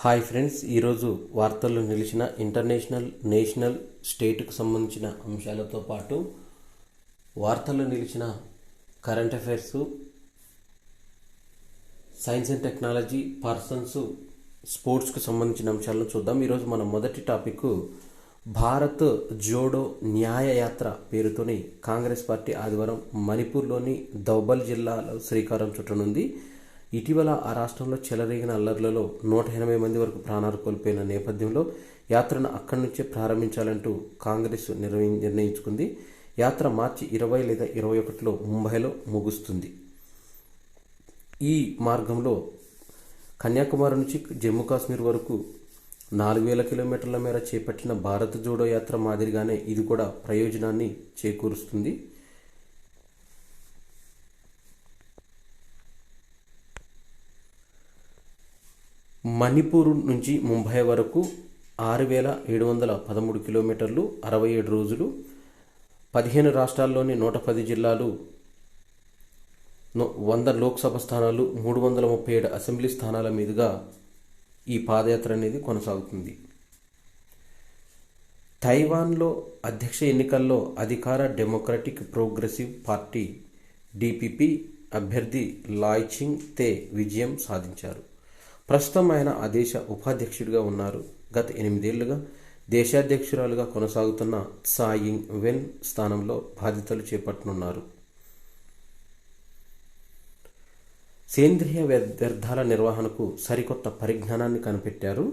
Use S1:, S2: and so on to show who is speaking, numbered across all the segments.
S1: Hi friends, ఈరోజు వార్తల్లో నిలిచిన ఇంటర్నేషనల్, నేషనల్, స్టేట్కు సంబంధించిన అంశాలతో పాటు వార్తల్లో నిలిచిన current affairs, science and technology, persons, స్పోర్ట్స్కు సంబంధించిన అంశాలను చూద్దాం. ఈరోజు మన మొదటి టాపిక్ భారత్ జోడో న్యాయయాత్ర పేరుతోని కాంగ్రెస్ పార్టీ ఆదివారం మణిపూర్లోని దౌబల్ జిల్లాలో శ్రీకారం చుట్టనుంది. ఇటీవల ఆ రాష్ట్రంలో చెలరేగిన అల్లర్లలో 180 మంది వరకు ప్రాణాలు కోల్పోయిన నేపథ్యంలో యాత్రను అక్కడి నుంచే ప్రారంభించాలంటూ కాంగ్రెస్ నిర్ణయించుకుంది. యాత్ర మార్చి 20 లేదా 21లో ముంబైలో ముగుస్తుంది. ఈ మార్గంలో కన్యాకుమారి నుంచి జమ్మూ కాశ్మీర్ వరకు 4000 కిలోమీటర్ల మేర చేపట్టిన భారత్ జోడో యాత్ర మాదిరిగానే ఇది కూడా ప్రయోజనాన్ని చేకూరుస్తుంది. మణిపూర్ నుంచి ముంబై వరకు 6713 కిలోమీటర్లు, 67 రోజులు, 15 రాష్ట్రాల్లోని 110 జిల్లాలు, 100 లోక్సభ స్థానాలు, 337 అసెంబ్లీ స్థానాల మీదుగా ఈ పాదయాత్ర అనేది కొనసాగుతుంది. తైవాన్లో అధ్యక్ష ఎన్నికల్లో అధికార డెమోక్రటిక్ ప్రోగ్రెసివ్ పార్టీ డిపిపి అభ్యర్థి లాయ్ చింగ్ తే విజయం సాధించారు. ప్రస్తుతం ఆయన ఆ దేశ ఉపాధ్యక్షుడిగా ఉన్నారు. గత 8 ఏళ్లుగా దేశాధ్యక్షురాలుగా కొనసాగుతున్న ట్సాయ్ ఇంగ్ వెన్ స్థానంలో బాధ్యతలు చేపట్టనున్నారు. సేంద్రియ వ్యర్థాల నిర్వహణకు సరికొత్త పరిజ్ఞానాన్ని కనిపెట్టారు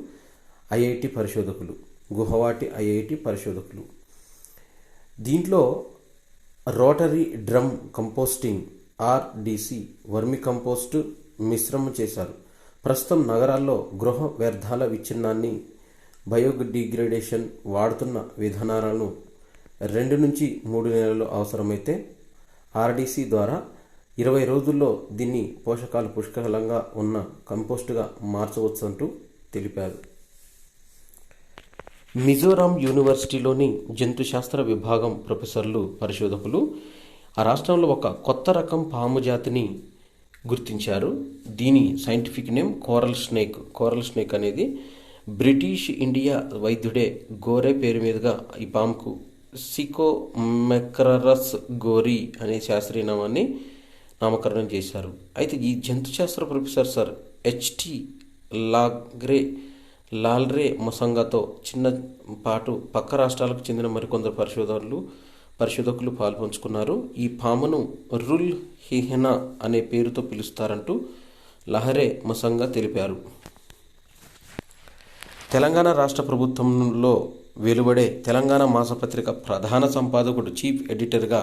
S1: ఐఐటి పరిశోధకులు, గుహవాటి ఐఐటి పరిశోధకులు. దీంట్లో రోటరీ డ్రమ్ కంపోస్టింగ్ ఆర్డిసి వర్మి కంపోస్ట్ మిశ్రమం చేశారు. ప్రస్తుతం నగరాల్లో గృహ వ్యర్థాల విచ్ఛిన్నాన్ని, బయోడిగ్రేడేషన్ వాడుతున్న విధానాలను 2 నుంచి 3 నెలలు అవసరమైతే ఆర్డిసి ద్వారా 20 రోజుల్లో దీన్ని పోషకాలు పుష్కలంగా ఉన్న కంపోస్టుగా మార్చవచ్చంటూ తెలిపారు. మిజోరాం యూనివర్సిటీలోని జంతుశాస్త్ర విభాగం ప్రొఫెసర్లు, పరిశోధకులు ఆ రాష్ట్రంలో ఒక కొత్త రకం పాము జాతిని గుర్తించారు. దీని scientific name coral snake. Coral snake అనేది బ్రిటిష్ ఇండియా వైద్యుడే గోరే పేరు మీదుగా ఈ పాముకు సికోమెక్రరస్ గోరీ అనే శాస్త్రీయ నామాన్ని నామకరణం చేశారు. అయితే ఈ జంతుశాస్త్ర ప్రొఫెసర్ సర్ హెచ్టి లాల్రే మొసంగాతో చిన్న పాటు పక్క రాష్ట్రాలకు చెందిన మరికొందరు పరిశోధకులు పాల్పంచుకున్నారు. ఈ పామును రుల్ హిహెనా అనే పేరుతో పిలుస్తారంటూ లహరే మొసంగా తెలిపారు. తెలంగాణ రాష్ట్ర ప్రభుత్వంలో వెలువడే తెలంగాణ మాసపత్రిక ప్రధాన సంపాదకుడు, చీఫ్ ఎడిటర్గా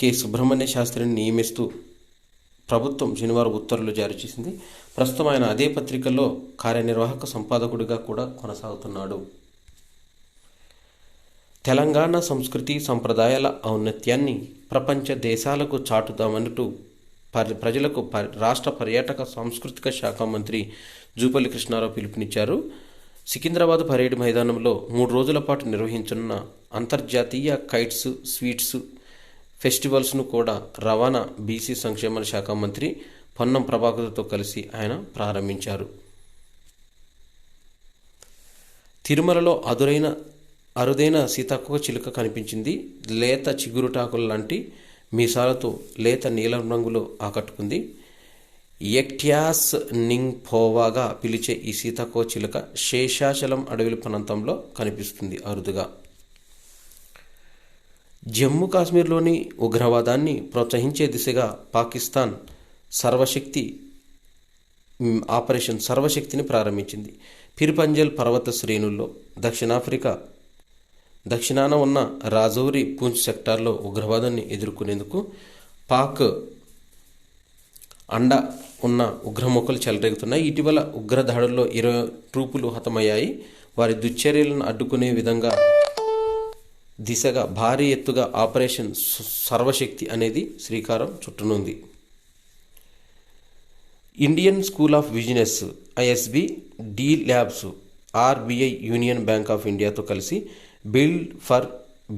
S1: కె సుబ్రహ్మణ్య శాస్త్రిని నియమిస్తూ ప్రభుత్వం శనివారం ఉత్తర్వులు జారీ చేసింది. ప్రస్తుతం ఆయన అదే పత్రికలో కార్యనిర్వాహక సంపాదకుడిగా కూడా కొనసాగుతున్నాడు. తెలంగాణ సంస్కృతి సంప్రదాయాల ఔన్నత్యాన్ని ప్రపంచ దేశాలకు చాటుదామన్నట్టు ప్రజలకు రాష్ట్ర పర్యాటక సాంస్కృతిక శాఖ మంత్రి జూపల్లి కృష్ణారావు పిలుపునిచ్చారు. సికింద్రాబాద్ పరేడ్ మైదానంలో 3 రోజుల పాటు నిర్వహించనున్న అంతర్జాతీయ కైట్స్, స్వీట్స్ ఫెస్టివల్స్ను కూడా రవాణా, బీసీ సంక్షేమ శాఖ మంత్రి పొన్నం ప్రభాకర్తో కలిసి ఆయన ప్రారంభించారు. తిరుమలలో అరుదైన సీతాకోక చిలుక కనిపించింది. లేత చిగురుటాకుల లాంటి మీసాలతో లేత నీలం రంగులో ఆకట్టుకుంది. ఎక్ట్యాస్ నింగ్ఫోవాగా పిలిచే ఈ సీతాకోక చిలుక శేషాచలం అడవుల ప్రాంతంలో కనిపిస్తుంది అరుదుగా. జమ్మూ కాశ్మీర్లోని ఉగ్రవాదాన్ని ప్రోత్సహించే దిశగా పాకిస్తాన్ ఆపరేషన్ సర్వశక్తిని ప్రారంభించింది. పిరిపంజల్ పర్వత శ్రేణుల్లో దక్షిణాన ఉన్న రాజౌరి, పూంచ్ సెక్టార్లో ఉగ్రవాదాన్ని ఎదుర్కొనేందుకు పాక్ అండ ఉన్న ఉగ్రమొక్కలు చెలరేగుతున్నాయి. ఇటీవల ఉగ్రదాడుల్లో 20 ట్రూపులు హతమయ్యాయి. వారి దుశ్చర్యలను అడ్డుకునే దిశగా భారీ ఎత్తుగా ఆపరేషన్ సర్వశక్తి అనేది శ్రీకారం చుట్టనుంది. Indian school of business ISB, D labs, RBI, union bank of ఇండియాతో కలిసి బిల్డ్ ఫర్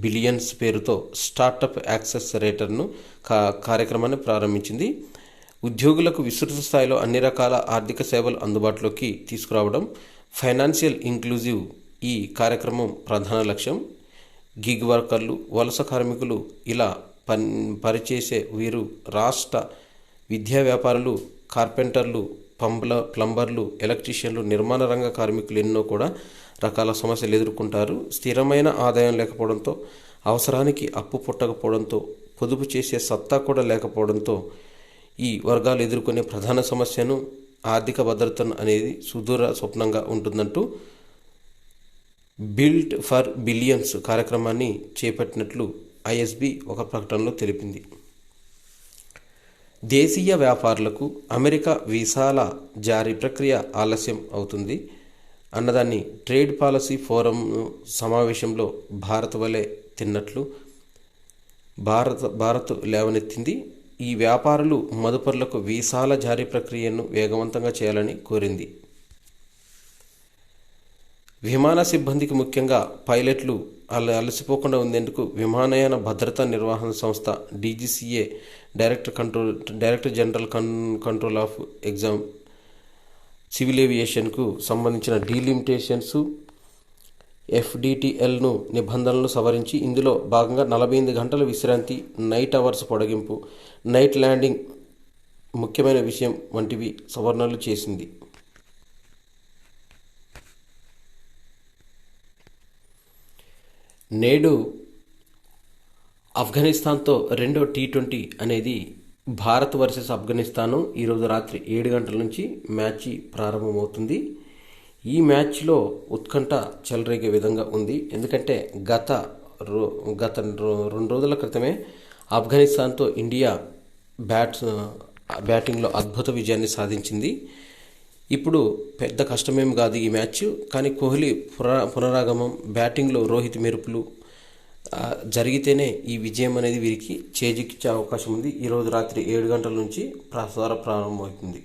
S1: బిలియన్స్ పేరుతో స్టార్టప్ యాక్సెలరేటర్ను కార్యక్రమాన్ని ప్రారంభించింది. ఉద్యోగులకు విస్తృత స్థాయిలో అన్ని రకాల ఆర్థిక సేవలు అందుబాటులోకి తీసుకురావడం, ఫైనాన్షియల్ ఇంక్లూజివ్ ఈ కార్యక్రమం ప్రధాన లక్ష్యం. గిగ్ వర్కర్లు, వలస కార్మికులు, ఇలా పనిచేసే వీరు రాష్ట్ర విద్యా వ్యాపారులు, కార్పెంటర్లు, ప్లంబర్లు, ఎలక్ట్రీషియన్లు, నిర్మాణ రంగ కార్మికులు ఎన్నో కూడా రకాల సమస్యలు ఎదుర్కొంటారు. స్థిరమైన ఆదాయం లేకపోవడంతో, అవసరానికి అప్పు పుట్టకపోవడంతో, పొదుపు చేసే సత్తా కూడా లేకపోవడంతో ఈ వర్గాలు ఎదుర్కొనే ప్రధాన సమస్యను ఆర్థిక భద్రత అనేది సుదూర స్వప్నంగా ఉంటుందంటూ బిల్డ్ ఫర్ బిలియన్స్ కార్యక్రమాన్ని చేపట్టినట్లు ఐఎస్బి ఒక ప్రకటనలో తెలిపింది. దేశీయ వ్యాపారులకు అమెరికా వీసాల జారీ ప్రక్రియ ఆలస్యం అవుతుంది అన్నదాన్ని ట్రేడ్ పాలసీ ఫోరం సమావేశంలో భారత్ వలె తిన్నట్లు భారత్ లేవనెత్తింది. ఈ వ్యాపారులు మదుపరులకు వీసాల జారీ ప్రక్రియను వేగవంతంగా చేయాలని కోరింది. విమాన సిబ్బందికి, ముఖ్యంగా పైలట్లు అలసిపోకుండా ఉండేందుకు విమానయాన భద్రతా నిర్వహణ సంస్థ DGCA director general control of exam civil ఏవియేషన్కు సంబంధించిన డీలిమిటేషన్స్ ఎఫ్డిటిఎల్ను నిబంధనలను సవరించి ఇందులో భాగంగా 48 గంటల విశ్రాంతి, నైట్ అవర్స్ పొడిగింపు, నైట్ ల్యాండింగ్ ముఖ్యమైన విషయం వంటివి సవరణలు చేసింది. నేడు ఆఫ్ఘనిస్తాన్తో రెండో T20 అనేది భారత్ వర్సెస్ ఆఫ్ఘనిస్తాను ఈరోజు రాత్రి 7 గంటల నుంచి మ్యాచ్ ప్రారంభమవుతుంది. ఈ మ్యాచ్లో ఉత్కంఠ చెలరేగే విధంగా ఉంది. ఎందుకంటే గత 2 రోజుల క్రితమే ఆఫ్ఘనిస్తాన్తో ఇండియా బ్యాటింగ్లో అద్భుత విజయాన్ని సాధించింది. ఇప్పుడు పెద్ద కష్టమేం కాదు ఈ మ్యాచ్. కానీ కోహ్లీ పునరాగమం, బ్యాటింగ్లో రోహిత్ మెరుపులు జరిగితేనే ఈ విజయం అనేది వీరికి చేజిక్కిచ్చే అవకాశం ఉంది. ఈరోజు రాత్రి 7 గంటల నుంచి ప్రారంభమవుతుంది.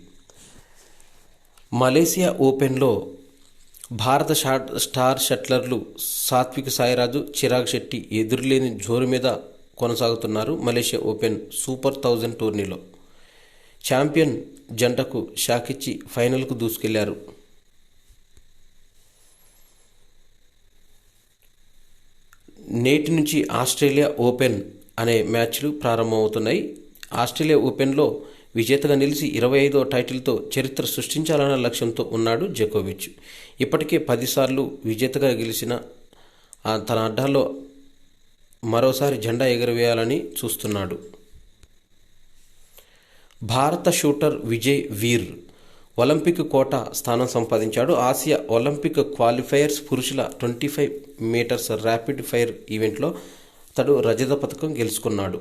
S1: మలేసియా ఓపెన్లో భారత స్టార్ షట్లర్లు సాత్విక్ సాయిరాజ్, చిరాగ్ శెట్టి ఎదురులేని జోరు మీద కొనసాగుతున్నారు. మలేషియా ఓపెన్ సూపర్ 1000 టోర్నీలో ఛాంపియన్ జంటకు షాకిచ్చి ఫైనల్కు దూసుకెళ్లారు. నేటి నుంచి ఆస్ట్రేలియా ఓపెన్ అనే మ్యాచ్లు ప్రారంభమవుతున్నాయి. ఆస్ట్రేలియా ఓపెన్లో విజేతగా నిలిచి 25వ టైటిల్తో చరిత్ర సృష్టించాలన్న లక్ష్యంతో ఉన్నాడు జకోవిచ్. ఇప్పటికే 10 సార్లు విజేతగా గెలిచిన తన అడ్డాల్లో మరోసారి జెండా ఎగురవేయాలని చూస్తున్నాడు. భారత షూటర్ విజయ్ వీర్ ఒలింపిక్ కోటా స్థానం సంపాదించాడు. ఆసియా ఒలింపిక్ క్వాలిఫైయర్స్ పురుషుల 25 మీటర్స్ ర్యాపిడ్ ఫైర్ ఈవెంట్లో అతడు రజత పథకం గెలుచుకున్నాడు.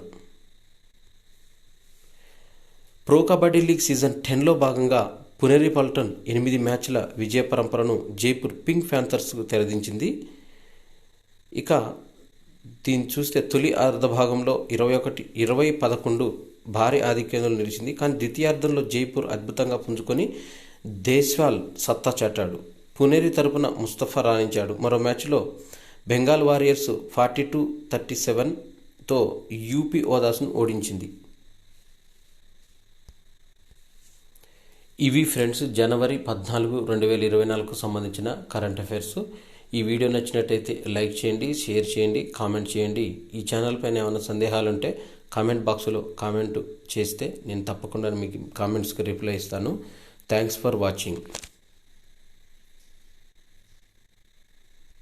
S1: ప్రో కబడ్డీ లీగ్ సీజన్ 10లో భాగంగా పునేరి పల్టన్ 8 మ్యాచ్ల విజయ పరంపరను జైపూర్ పింక్ ప్యాంథర్స్కు తెరదించింది. ఇక దీన్ని చూస్తే తొలి అర్ధభాగంలో 20-11 భారీ ఆధిక్యంలో నిలిచింది. కానీ ద్వితీయార్థంలో జైపూర్ అద్భుతంగా పుంజుకొని దేశ్వాల్ సత్తా చాటాడు. పునేరి తరపున ముస్తఫా రాణించాడు. మరో మ్యాచ్లో బెంగాల్ వారియర్స్ 42-37తో యూపీ ఓదాస్ను ఓడించింది. ఇవి ఫ్రెండ్స్ జనవరి 14, 2024కు సంబంధించిన కరెంట్ అఫైర్స్. ఈ వీడియో నచ్చినట్టయితే లైక్ చేయండి, షేర్ చేయండి, కామెంట్ చేయండి. ఈ ఛానల్ పైన ఏమైనా సందేహాలు ఉంటే కామెంట్ బాక్స్లో కామెంట్ చేస్తే నేను తప్పకుండా మీకు కామెంట్స్కి రిప్లై ఇస్తాను. Thanks for watching.